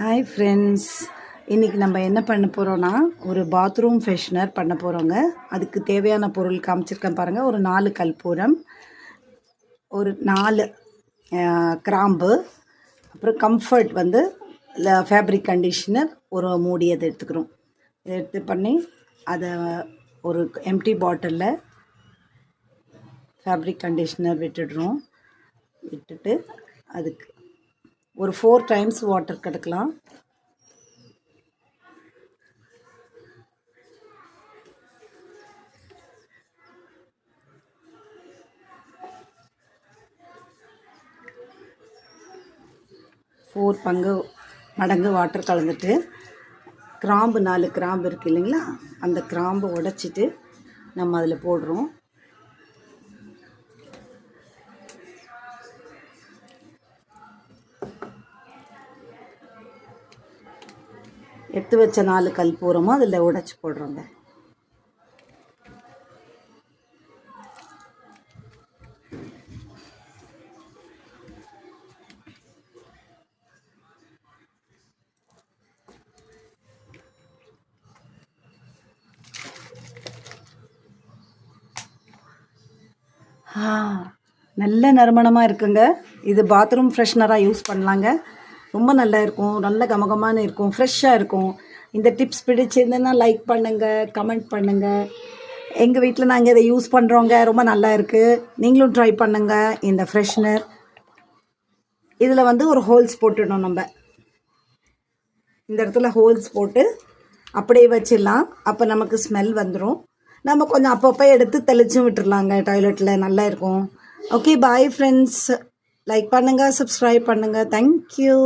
Hi friends, இன்றைக்கி நம்ம என்ன பண்ண போகிறோன்னா ஒரு பாத்ரூம் ஃப்ரெஷ்னர் பண்ண போகிறோங்க. அதுக்கு தேவையான பொருள் காமிச்சிருக்கேன் பாருங்கள். ஒரு 4 கற்பூரம், ஒரு 4 கிராம்பு, அப்புறம் கம்ஃபர்ட் ஃபேப்ரிக் கண்டிஷ்னர் ஒரு மூடி அதை எடுத்துக்கிறோம். இதை எடுத்து பண்ணி அதை ஒரு எம்டி பாட்டிலில் ஃபேப்ரிக் கண்டிஷ்னர் விட்டுட்டு அதுக்கு ஒரு 4 டைம்ஸ் வாட்டர் கலக்கலாம். மடங்கு வாட்டர் கலந்துட்டு கிராம்பு 4 கிராம்பு இருக்குது இல்லைங்களா, அந்த கிராம்பை உடைச்சிட்டு நம்ம அதில் போடுறோம். எடுத்து வச்ச 4 கற்பூரமும் அதில் உடைச்சி போடுறோங்க. நல்ல நறுமணமாக இருக்குங்க. இது பாத்ரூம் ஃப்ரெஷ்னராக யூஸ் பண்ணலாங்க. ரொம்ப நல்லா இருக்கும், நல்ல கமகமான இருக்கும், ஃப்ரெஷ்ஷாக இருக்கும். இந்த டிப்ஸ் பிடிச்சிருந்தேன்னா லைக் பண்ணுங்கள், கமெண்ட் பண்ணுங்கள். எங்கள் வீட்டில் நாங்கள் இதை யூஸ் பண்ணுறோங்க, ரொம்ப நல்லா இருக்குது. நீங்களும் ட்ரை பண்ணுங்கள். இந்த ஃப்ரெஷ்னர் இதில் ஒரு ஹோல்ஸ் போட்டுடணும். நம்ம இந்த இடத்துல ஹோல்ஸ் போட்டு அப்படியே வச்சிடலாம். அப்போ நமக்கு ஸ்மெல் வந்துடும். நம்ம கொஞ்சம் அப்பப்போ எடுத்து தெளிச்சும் விட்டுடலாங்க டாய்லெட்டில், நல்லா இருக்கும். Okay, bye friends. லைக் பண்ணுங்கள், சப்ஸ்கிரைப் பண்ணுங்கள். தேங்க்யூ.